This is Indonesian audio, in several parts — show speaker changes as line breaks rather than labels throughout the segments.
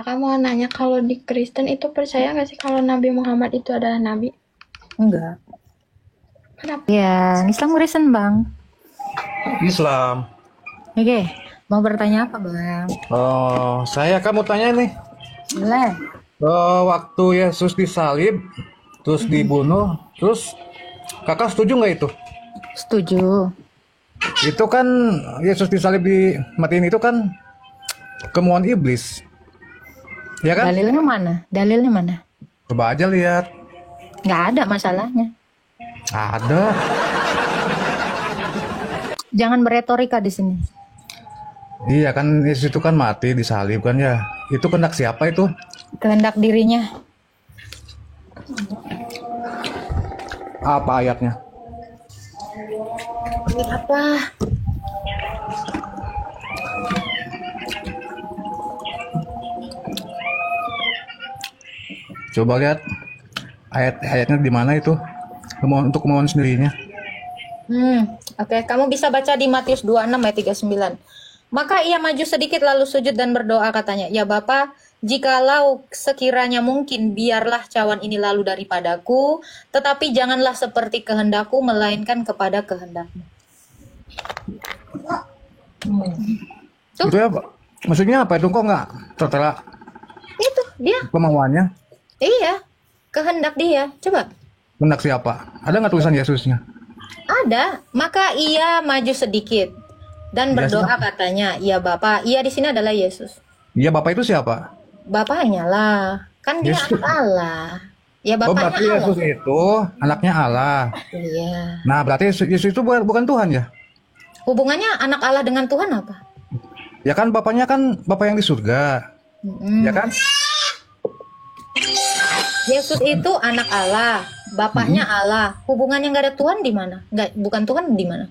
Kakak mau nanya, kalau di Kristen itu percaya nggak sih kalau Nabi Muhammad itu adalah Nabi?
Enggak.
Kenapa?
Ya, Islam Kristen, Bang.
Islam.
Oke, mau bertanya apa, Bang?
Saya kamu tanya nih,
Boleh.
waktu Yesus disalib, terus dibunuh, terus kakak setuju nggak itu?
Setuju.
Itu kan Yesus disalib di matiin itu kan kemauan iblis, ya kan?
Dalilnya mana? Dalilnya mana?
Coba aja lihat.
Nggak ada masalahnya.
Ada.
Jangan beretorika di sini.
Iya kan Yesus itu kan mati disalib kan ya. Itu kehendak siapa itu?
Kehendak dirinya.
Apa ayatnya?
Apa?
Coba lihat ayatnya di mana itu? Untuk kemauan sendirinya.
Oke, kamu bisa baca di Matius 26 ayat 39. Maka ia maju sedikit lalu sujud dan berdoa katanya, "Ya Bapa, jikalau sekiranya mungkin biarlah cawan ini lalu daripadaku, tetapi janganlah seperti kehendakku melainkan kepada kehendakmu." Tuh.
Itu ya, Pak. Maksudnya apa itu kok nggak tertera
Itu dia.
kemauannya?
Iya, kehendak dia. Coba.
Kehendak siapa? Ada nggak tulisan Yesusnya?
Ada. Maka ia maju sedikit dan
Iya,
berdoa
siapa?
katanya, "Ya Bapa." Ia di sini adalah Yesus.
Iya, Bapak itu siapa?
Bapaknya lah. Kan dia
Yesus.
anak Allah. Ya
Oh,
bapaknya
berarti
Allah.
Yesus itu anaknya Allah.
Iya.
Nah, berarti Yesus itu bukan Tuhan ya?
Hubungannya anak Allah dengan Tuhan apa?
Ya kan bapaknya kan Bapak yang di surga.
Mm-mm.
Ya kan?
Yesus itu anak Allah, bapaknya Allah. Hubungannya nggak ada Tuhan di mana? Nggak, bukan Tuhan di mana?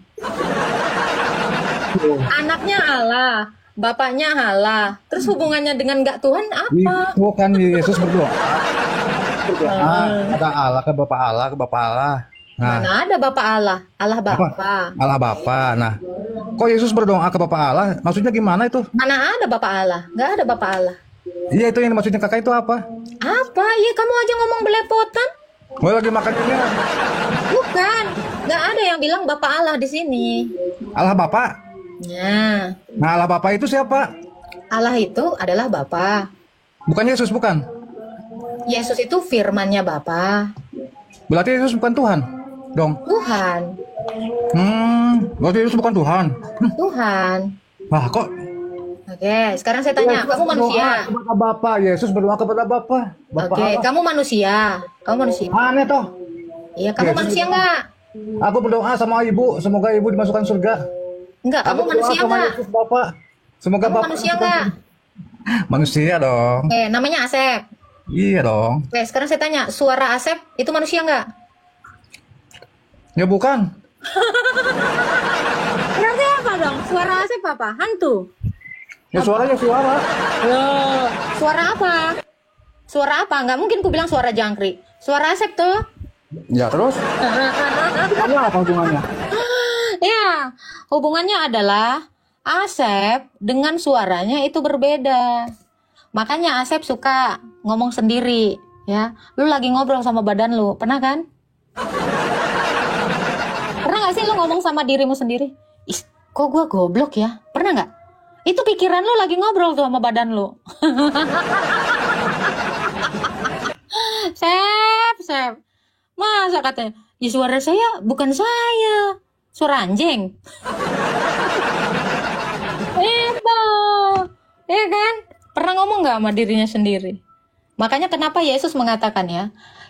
Anaknya Allah, bapaknya Allah. Terus hubungannya dengan nggak Tuhan apa?
Itu kan Yesus berdoa. Ada Allah ke Bapak Allah ke Bapak Allah. Nah,
Mana ada Bapak Allah? Allah
apa?
Bapa.
Allah Bapa. Nah, kok Yesus berdoa ke Bapak Allah? Maksudnya gimana itu?
Mana ada Bapak Allah? Nggak ada Bapak Allah.
Iya, itu yang maksudnya kakak itu apa?
Apa? Ya kamu aja ngomong belepotan.
Gue lagi makan ini.
Bukan. Nggak ada yang bilang Bapak Allah di sini.
Allah Bapa.
Nah,
Nah, Allah Bapa itu siapa?
Allah itu adalah Bapa.
Bukan Yesus, bukan?
Yesus itu firmannya Bapa.
Berarti Yesus bukan Tuhan dong.
Tuhan.
Berarti Yesus bukan Tuhan.
Tuhan.
Wah, kok
Oke, sekarang saya tanya, kamu manusia?
berdoa kepada Bapa, Yesus berdoa kepada Bapa. Bapa
Oke,
Allah.
kamu manusia. Kamu manusia.
Aneh toh.
Iya, kamu
Yesus
manusia
berdoa.
nggak?
Aku berdoa sama ibu, semoga ibu dimasukkan surga.
Nggak, kamu
Aku berdoa
manusia
sama
nggak?
Yesus Bapa. Semoga
Kamu
Bapa
manusia nggak?
Manusia dong.
Oke, namanya Asep.
Iya dong.
Oke, sekarang saya tanya, suara Asep itu manusia nggak?
Ya bukan.
Berarti apa dong? Suara Asep apa? Hantu.
Ya suaranya suara.
Loh, suara apa? Suara apa? Nggak mungkin ku bilang suara jangkrik. Suara Asep tuh.
Ya terus? Hubungannya apa hubungannya?
Ya, hubungannya adalah Asep dengan suaranya itu berbeda. Makanya Asep suka ngomong sendiri, ya. Lu lagi ngobrol sama badan lu, pernah kan? Pernah nggak sih lu ngomong sama dirimu sendiri? Ih, kok gua goblok ya? Pernah nggak? Itu pikiran lu lagi ngobrol tuh sama badan lu. Sep. Masa katanya, ya suara saya bukan saya. Suara anjing. Itu. Iya kan? Pernah ngomong nggak sama dirinya sendiri? Makanya kenapa Yesus mengatakan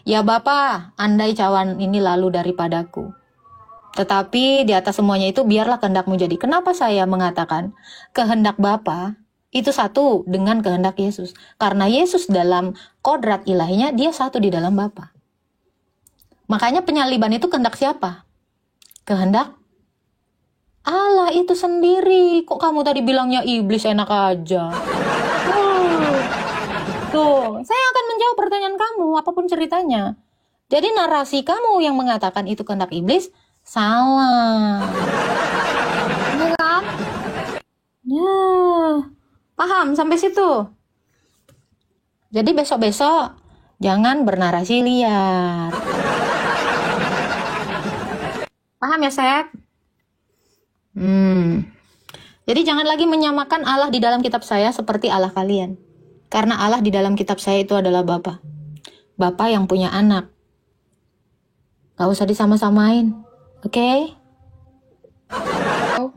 ya Bapa, andai cawan ini lalu daripadaku. Tetapi di atas semuanya itu biarlah kehendakmu jadi. Kenapa saya mengatakan kehendak Bapa itu satu dengan kehendak Yesus? Karena Yesus dalam kodrat ilahinya, dia satu di dalam Bapa. Makanya penyaliban itu kehendak siapa? Kehendak Allah itu sendiri. Kok kamu tadi bilangnya iblis enak aja? Tuh, saya akan menjawab pertanyaan kamu, apapun ceritanya. Jadi narasi kamu yang mengatakan itu kehendak iblis, salah. Iya kan? Ya, paham sampai situ? Jadi besok-besok jangan bernarasi liar. Paham ya, Sep? Jadi jangan lagi menyamakan Allah di dalam kitab saya seperti Allah kalian. Karena Allah di dalam kitab saya itu adalah Bapa. Bapa yang punya anak. Gak usah disama-samain. Oke?
Oh,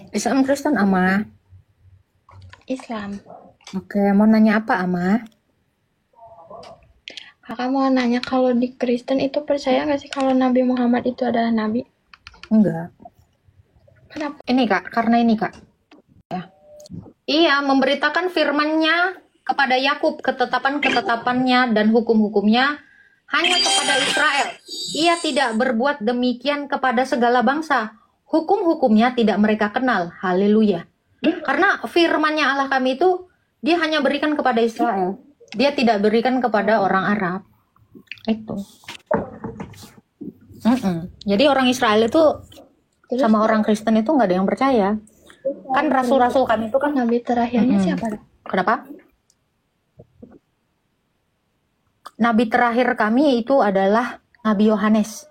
Islam Kristen, Ama.
Islam.
Oke, mau nanya apa, Ama?
Kakak mau nanya, kalau di Kristen itu percaya nggak sih kalau Nabi Muhammad itu adalah Nabi?
Enggak.
Kenapa?
Ini, Kak. Karena ini, Kak. Ya. Iya, memberitakan firman-Nya kepada Yakub, ketetapan-ketetapannya dan hukum-hukumnya hanya kepada Israel. Ia tidak berbuat demikian kepada segala bangsa. Hukum-hukumnya tidak mereka kenal. Haleluya. Karena firman-Nya Allah kami itu, dia hanya berikan kepada Israel. Dia tidak berikan kepada orang Arab. Itu. Jadi orang Israel itu sama orang Kristen itu nggak ada yang percaya. Kan rasul-rasul kami itu kan.
Nabi terakhirnya siapa?
Kenapa? Nabi terakhir kami itu adalah Nabi Yohanes.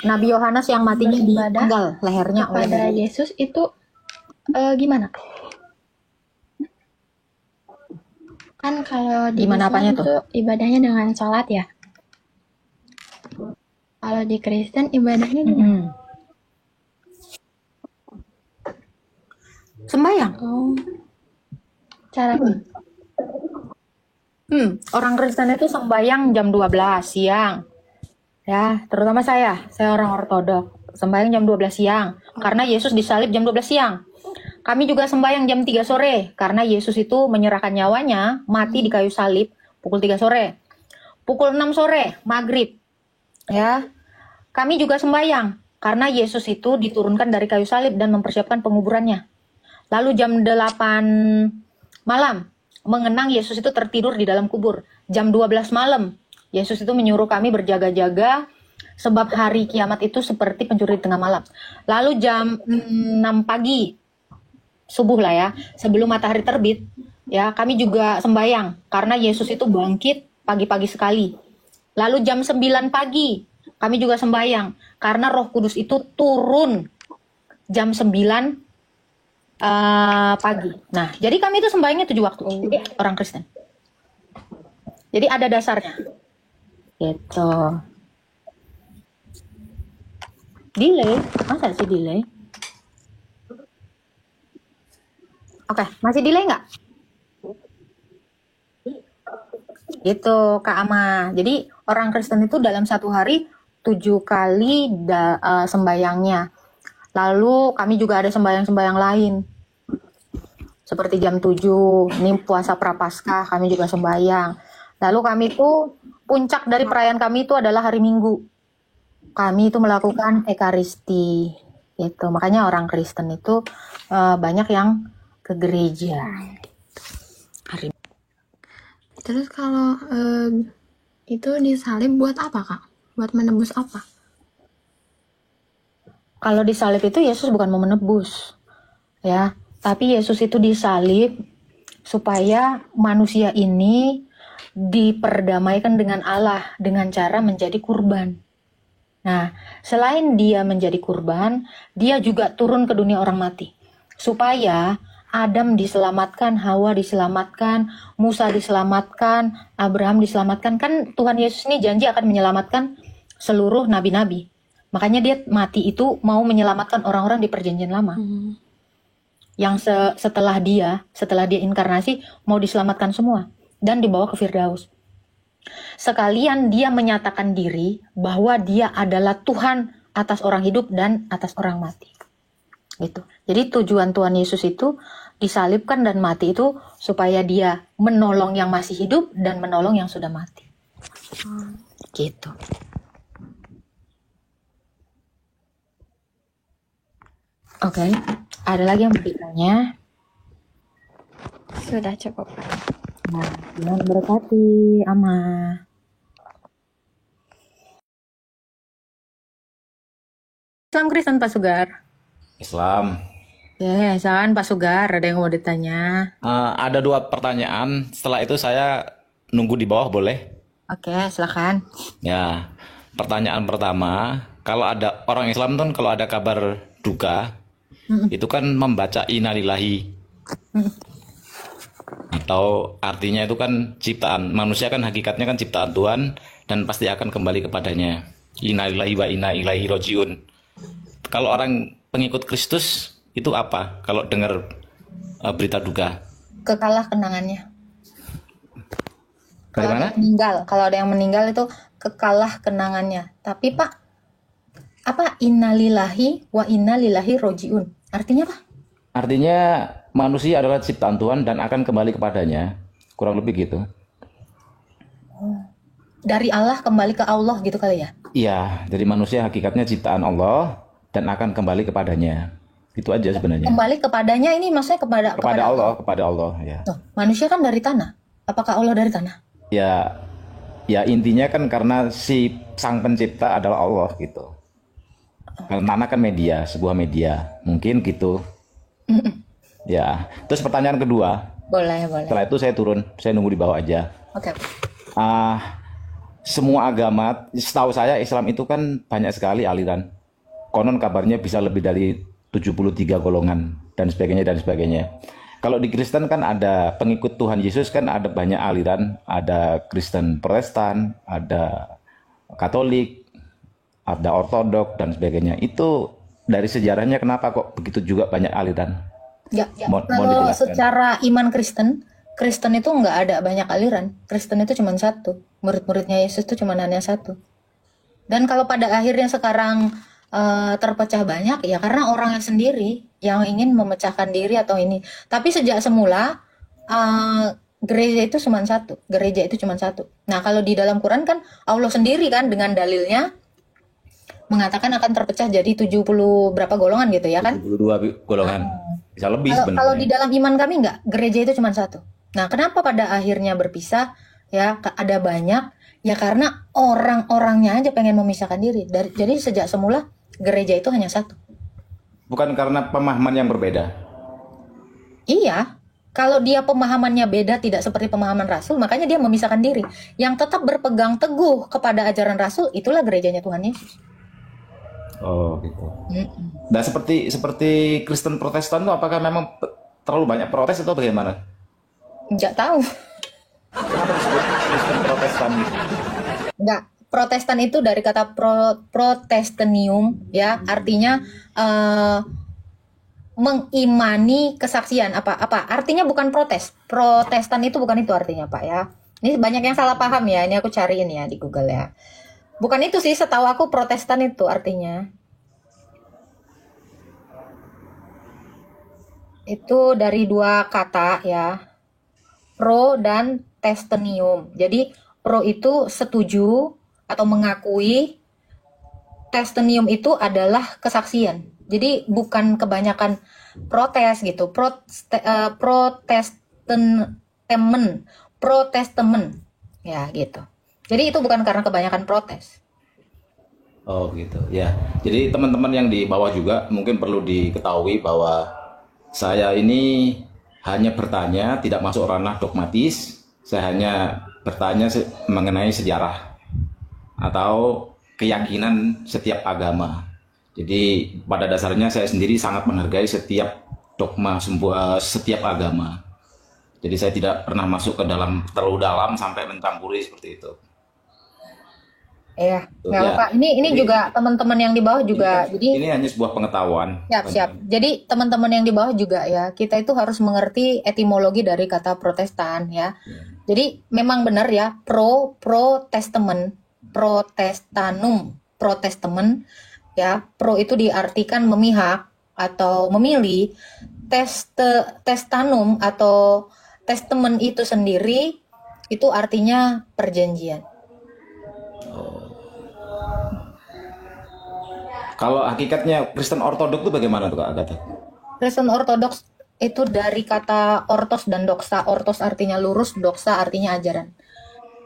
Nabi Yohanes yang matinya dipenggal lehernya oleh
Pada Yesus itu gimana? Kan kalau di
Gimana
Islam
apanya
itu
tuh?
ibadahnya dengan sholat ya. Kalau di Kristen ibadahnya gimana?
Sembayang.
Oh, cara
Orang Kristen itu sembayang jam 12 siang. Ya, terutama saya orang ortodok. Sembayang jam 12 siang karena Yesus disalib jam 12 siang. Kami juga sembayang jam 3 sore karena Yesus itu menyerahkan nyawanya mati di kayu salib pukul 3 sore. Pukul 6 sore maghrib. Ya. Kami juga sembayang karena Yesus itu diturunkan dari kayu salib dan mempersiapkan penguburannya. Lalu jam 8 malam mengenang Yesus itu tertidur di dalam kubur. Jam 12 malam Yesus itu menyuruh kami berjaga-jaga sebab hari kiamat itu seperti pencuri tengah malam. Lalu jam 6 pagi, subuh lah ya, sebelum matahari terbit, ya kami juga sembayang karena Yesus itu bangkit pagi-pagi sekali. Lalu jam 9 pagi, kami juga sembayang karena Roh Kudus itu turun jam 9 pagi. Nah, jadi kami itu sembahyangnya 7 waktu. Orang Kristen. Jadi ada dasarnya. Gitu. Delay? Masa sih delay? Oke, masih delay nggak? Gitu, Kak Ama. Jadi orang Kristen itu dalam satu hari 7 kali sembayangnya. Lalu kami juga ada sembayang-sembayang lain. Seperti jam 7, ini puasa Prapaskah, kami juga sembayang. Lalu kami itu, puncak dari perayaan kami itu adalah hari Minggu. Kami itu melakukan Ekaristi. Gitu. Makanya orang Kristen itu banyak yang ke gereja.
Terus kalau itu disalib buat apa, Kak? Buat menebus apa?
Kalau disalib itu Yesus bukan mau menebus, ya. Tapi Yesus itu disalib supaya manusia ini diperdamaikan dengan Allah dengan cara menjadi kurban. Nah, selain dia menjadi kurban, dia juga turun ke dunia orang mati. Supaya Adam diselamatkan, Hawa diselamatkan, Musa diselamatkan, Abraham diselamatkan. Kan Tuhan Yesus ini janji akan menyelamatkan seluruh nabi-nabi. Makanya dia mati itu mau menyelamatkan orang-orang di perjanjian lama. Yang setelah dia inkarnasi mau diselamatkan semua dan dibawa ke Firdaus. Sekalian dia menyatakan diri bahwa dia adalah Tuhan atas orang hidup dan atas orang mati. Gitu. Jadi tujuan Tuhan Yesus itu disalibkan dan mati itu supaya dia menolong yang masih hidup dan menolong yang sudah mati. Gitu. Oke, ada lagi yang berikutnya.
Sudah cukup.
Nah, Tuhan berkati, Ama. Islam Kristen, Pak Sugar.
Islam.
Jangan Pak Sugar, ada yang mau ditanya.
Ada 2 pertanyaan. Setelah itu saya nunggu di bawah boleh?
Oke, silakan.
Ya, pertanyaan pertama, kalau ada orang Islam kan kalau ada kabar duka, itu kan membaca innalillahi atau artinya itu kan ciptaan manusia, kan hakikatnya kan ciptaan Tuhan dan pasti akan kembali kepadanya. Innalillahi wa inna ilaihi rojiun. Kalau orang pengikut Kristus itu apa? Kalau dengar berita duka,
Kekalah kenangannya. Kalau ada
bagaimana?
yang meninggal, kalau ada yang meninggal itu kekalah kenangannya. Tapi Pak, apa innalillahi wa innalillahi rojiun? Artinya apa?
Artinya manusia adalah ciptaan Tuhan dan akan kembali kepadanya. Kurang lebih gitu.
Dari Allah kembali ke Allah gitu kali ya?
Iya, jadi manusia hakikatnya ciptaan Allah dan akan kembali kepadanya. Itu aja sebenarnya.
Kembali kepadanya ini maksudnya
Kepada Allah ya.
Tuh, manusia kan dari tanah. Apakah Allah dari tanah?
Ya, ya intinya kan karena si sang pencipta adalah Allah gitu. Kalau tanah kan media, sebuah media. Mungkin gitu. Ya. Terus pertanyaan kedua,
Boleh.
setelah itu saya turun, saya nunggu di bawah aja.
Oke.
Ah, semua agama, setahu saya Islam itu kan banyak sekali aliran. Konon kabarnya bisa lebih dari 73 golongan dan sebagainya dan sebagainya. Kalau di Kristen kan ada pengikut Tuhan Yesus kan ada banyak aliran, ada Kristen Protestan, ada Katolik, ada Ortodok dan sebagainya. Itu dari sejarahnya kenapa kok begitu juga banyak aliran?
Ya,
Mohon
kalau
dijelaskan.
secara iman Kristen itu nggak ada banyak aliran. Kristen itu cuma satu. Murid-muridnya Yesus itu cuma hanya satu. Dan kalau pada akhirnya sekarang terpecah banyak, ya karena orangnya sendiri yang ingin memecahkan diri atau ini. Tapi sejak semula gereja itu cuma satu. Gereja itu cuma satu. Nah, kalau di dalam Quran kan Allah sendiri kan dengan dalilnya mengatakan akan terpecah jadi 70 berapa golongan gitu ya kan?
72 golongan. Bisa lebih
Kalau di
sebenarnya.
dalam iman kami enggak, gereja itu cuma satu. Nah, kenapa pada akhirnya berpisah? Ya, ada banyak. Ya karena orang-orangnya aja pengen memisahkan diri. Jadi sejak semula gereja itu hanya satu.
Bukan karena pemahaman yang berbeda.
Iya, kalau dia pemahamannya beda tidak seperti pemahaman Rasul, makanya dia memisahkan diri. Yang tetap berpegang teguh kepada ajaran Rasul, itulah gerejanya Tuhan Yesus.
Oh, gitu.
Mm-mm.
Nah, seperti Kristen Protestan tuh apakah memang terlalu banyak protes atau bagaimana?
Nggak tahu.
Kenapa disebut Kristen Protestan?
Nggak. Protestan itu dari kata protestanium, ya, artinya mengimani kesaksian. Apa artinya bukan protes. Protestan itu bukan itu artinya, Pak, ya. Ini banyak yang salah paham ya. Ini aku cariin ya di Google ya. Bukan itu sih, setahu aku Protestan itu artinya. Itu dari 2 kata ya. Pro dan testenium. Jadi pro itu setuju atau mengakui, testenium itu adalah kesaksian. Jadi bukan kebanyakan protes gitu. Protestamen ya gitu. Jadi itu bukan karena kebanyakan protes.
Oh, gitu. Ya. Jadi teman-teman yang di bawah juga mungkin perlu diketahui bahwa saya ini hanya bertanya, tidak masuk ranah dogmatis. Saya hanya bertanya mengenai sejarah atau keyakinan setiap agama. Jadi pada dasarnya saya sendiri sangat menghargai setiap dogma setiap agama. Jadi saya tidak pernah masuk ke dalam terlalu dalam sampai mencampuri seperti itu.
Iya, nggak
Ya.
apa-apa. Ini
Jadi
juga teman-teman yang di bawah juga. Jadi
ini hanya sebuah pengetahuan.
siap. Jadi teman-teman yang di bawah juga ya, kita itu harus mengerti etimologi dari kata Protestan ya. Jadi memang benar ya, protestamen, protestamen ya. Pro itu diartikan memihak atau memilih. Testanum atau testament itu sendiri itu artinya perjanjian.
Kalau hakikatnya Kristen Ortodok itu bagaimana tuh Kak Agatha?
Kristen Ortodoks itu dari kata ortos dan doxa. Ortos artinya lurus, doxa artinya ajaran.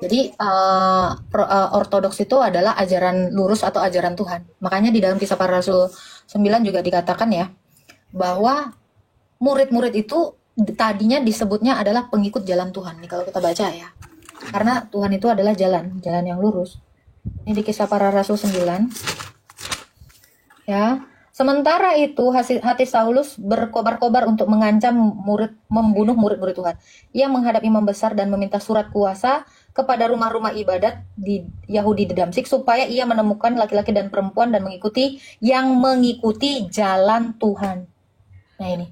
Jadi Ortodoks itu adalah ajaran lurus atau ajaran Tuhan. Makanya di dalam Kisah Para Rasul 9 juga dikatakan ya, bahwa murid-murid itu tadinya disebutnya adalah pengikut jalan Tuhan nih kalau kita baca ya. Karena Tuhan itu adalah jalan yang lurus. Ini di Kisah Para Rasul 9. Ya. Sementara itu hati Saulus berkobar-kobar untuk membunuh murid-murid Tuhan. Ia menghadap imam besar dan meminta surat kuasa kepada rumah-rumah ibadat di Yahudi di Damsik supaya ia menemukan laki-laki dan perempuan dan mengikuti jalan Tuhan. Nah ini,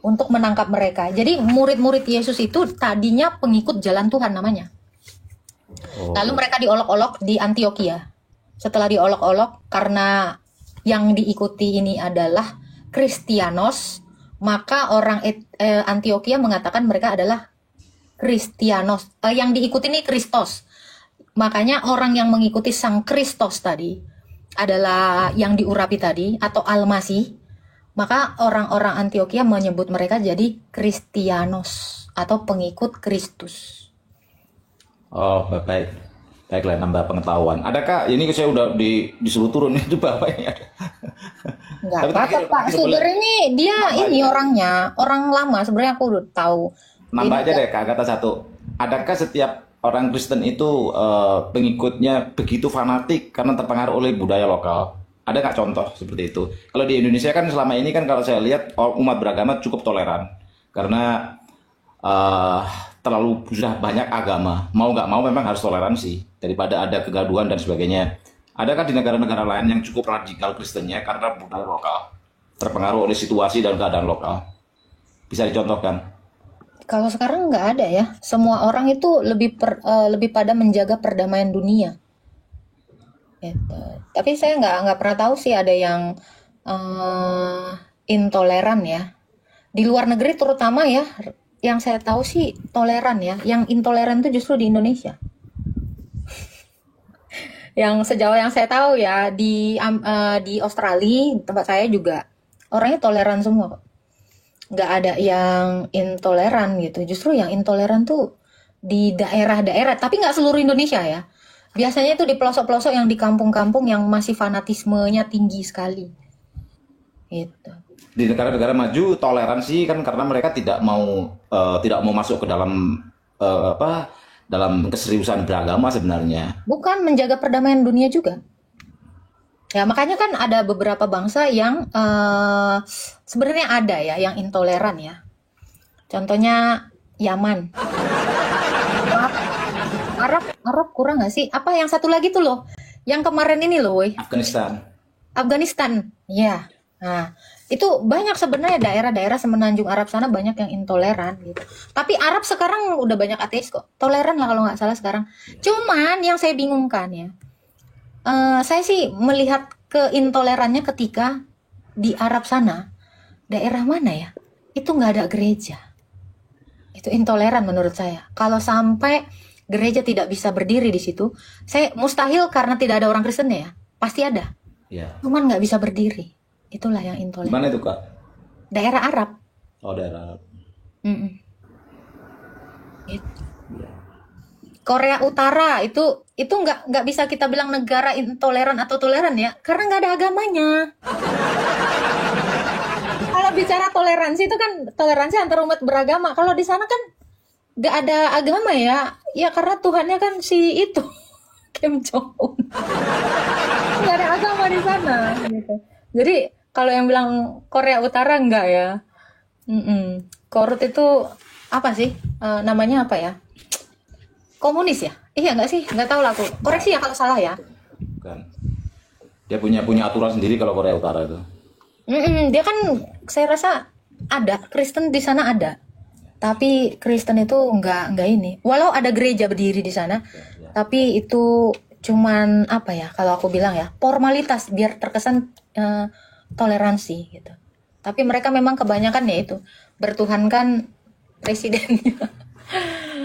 untuk menangkap mereka. Jadi murid-murid Yesus itu tadinya pengikut jalan Tuhan namanya. Lalu mereka diolok-olok di Antioquia. Setelah diolok-olok karena yang diikuti ini adalah Kristianos, maka orang Antioquia mengatakan mereka adalah Kristianos. Yang diikuti ini Kristos. Makanya orang yang mengikuti Sang Kristos tadi adalah yang diurapi tadi atau Almasih. Maka orang-orang Antioquia menyebut mereka jadi Kristianos atau pengikut Kristus.
Oh, baik. Baiklah, nambah pengetahuan. Adakah ini saya udah disuruh turun itu Bapak ini ada?
Enggak apa-apa Pak. Sebenarnya dia ini orangnya orang lama. Sebenarnya aku udah tahu.
Nambah aja deh Kak, kata satu. Adakah setiap orang Kristen itu pengikutnya begitu fanatik karena terpengaruh oleh budaya lokal? Ada nggak contoh seperti itu? Kalau di Indonesia kan selama ini kan kalau saya lihat umat beragama cukup toleran karena terlalu sudah banyak agama. Mau nggak mau memang harus toleransi daripada ada kegaduhan dan sebagainya. Adakah di negara-negara lain yang cukup radikal Kristennya karena budaya lokal, terpengaruh oleh situasi dan keadaan lokal? Bisa dicontohkan?
Kalau sekarang nggak ada ya. Semua orang itu lebih pada menjaga perdamaian dunia. Gitu. Tapi saya nggak pernah tahu sih ada yang intoleran ya. Di luar negeri terutama ya, yang saya tahu sih toleran ya. Yang intoleran itu justru di Indonesia. Yang sejauh yang saya tahu ya di Australia tempat saya juga orangnya toleran semua kok. Nggak ada yang intoleran gitu. Justru yang intoleran tuh di daerah-daerah, tapi nggak seluruh Indonesia ya. Biasanya itu di pelosok-pelosok yang di kampung-kampung yang masih fanatismenya tinggi sekali. Gitu.
Di negara-negara maju toleransi kan karena mereka tidak mau masuk ke dalam dalam keseriusan beragama sebenarnya.
Bukan menjaga perdamaian dunia juga. Ya makanya kan ada beberapa bangsa yang sebenarnya ada ya yang intoleran ya. Contohnya Yaman. Arab kurang nggak sih? Apa yang satu lagi tuh loh? Yang kemarin ini loh, woi. Afghanistan. Ya. Nah, itu banyak sebenarnya daerah-daerah semenanjung Arab sana banyak yang intoleran gitu. Tapi Arab sekarang udah banyak ateis kok. Toleran lah kalau nggak salah sekarang. Cuman yang saya bingungkan ya. Saya sih melihat keintolerannya ketika di Arab sana, daerah mana ya, itu nggak ada gereja. Itu intoleran menurut saya. Kalau sampai gereja tidak bisa berdiri di situ, saya mustahil karena tidak ada orang Kristen ya, pasti ada.
Ya.
Cuman nggak bisa berdiri. Itulah yang intoleran.
Mana itu Kak?
Daerah Arab.
Oh, daerah Arab.
Gitu. Korea Utara itu nggak bisa kita bilang negara intoleran atau toleran ya, karena nggak ada agamanya. Kalau bicara toleransi itu kan toleransi antar umat beragama. Kalau di sana kan nggak ada agama ya, ya karena Tuhannya kan si itu Kim Jong Un. Nggak ada agama di sana. Gitu. Jadi kalau yang bilang Korea Utara enggak ya. Korut itu apa sih? Namanya apa ya? Komunis ya? Iya nggak sih? Nggak tahu lah aku. Koreksi ya kalau salah ya.
Bukan. Dia punya aturan sendiri kalau Korea Utara itu.
Dia kan saya rasa ada Kristen di sana ada. Tapi Kristen itu nggak ini. Walau ada gereja berdiri di sana, tapi itu cuman apa ya? Kalau aku bilang ya formalitas biar terkesan toleransi gitu. Tapi mereka memang kebanyakan ya itu bertuhankan presidennya.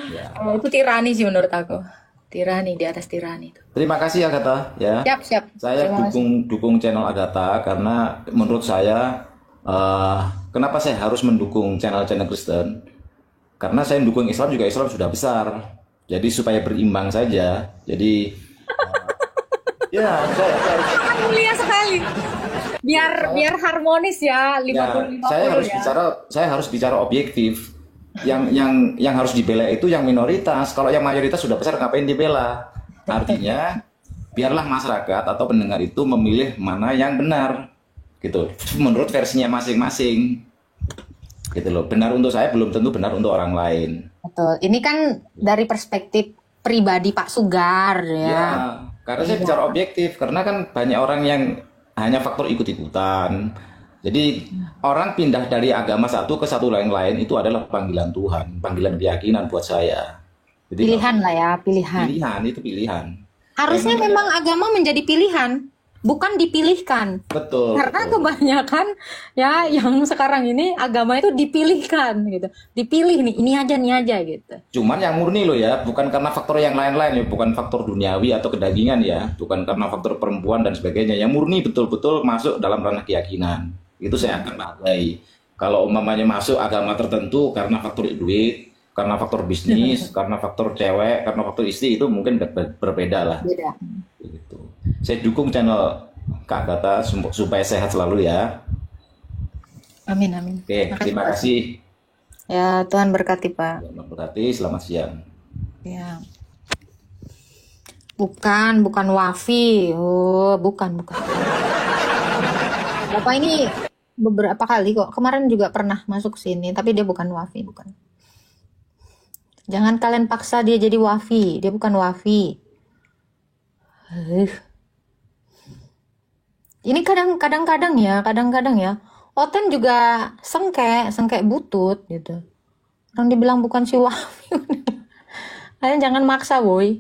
Ya.
Itu tirani sih menurut aku. Tirani di atas tirani itu.
Terima kasih Agatha ya.
Siap.
Saya dukung channel Agatha karena menurut saya kenapa saya harus mendukung channel-channel Kristen? Karena saya mendukung Islam juga Islam sudah besar. Jadi supaya berimbang saja. Jadi ya saya
mulia sekali. biar harmonis ya,
Ya,
50-50 ya.
saya harus bicara objektif. Yang harus dibela itu yang minoritas. Kalau yang mayoritas sudah besar, ngapain dibela? Artinya, biarlah masyarakat atau pendengar itu memilih mana yang benar, gitu. Menurut versinya masing-masing, gitu loh. Benar untuk saya belum tentu benar untuk orang lain.
Betul. Ini kan dari perspektif pribadi Pak Sugar
Ya,
ya.
karena saya bicara objektif, karena kan banyak orang yang hanya faktor ikut-ikutan. Jadi orang pindah dari agama satu ke satu yang lain itu adalah panggilan Tuhan, panggilan keyakinan buat saya. Jadi
Pilihan lah ya, pilihan.
pilihan itu pilihan.
Harusnya memang agama menjadi pilihan, bukan dipilihkan.
Betul.
Karena
betul.
kebanyakan ya yang sekarang ini agama itu dipilihkan gitu. Dipilih nih, ini aja gitu.
Cuman yang murni loh ya, bukan karena faktor yang lain-lain ya, bukan faktor duniawi atau kedagingan ya, bukan karena faktor perempuan dan sebagainya. Yang murni betul-betul masuk dalam ranah keyakinan. Itu saya akan hargai. Kalau umpamanya masuk agama tertentu karena faktor duit, karena faktor bisnis, karena faktor cewek, karena faktor istri, itu mungkin berbeda lah.
Beda.
Gitu. Saya dukung channel Kak Agatha supaya sehat selalu ya.
Amin amin.
Oke,
Makasih,
terima
Pak.
kasih.
Ya Tuhan berkati Pak.
Selamat berarti, selamat siang.
Ya. Bukan Wafi. Oh, bukan. Bapak ini beberapa kali kok. Kemarin juga pernah masuk sini, tapi dia bukan Wafi, bukan. Jangan kalian paksa dia jadi Wafi. Dia bukan Wafi. Ini kadang-kadang ya. Oten juga sengke butut gitu. Orang dibilang bukan si Wafi. Kalian jangan maksa, boy.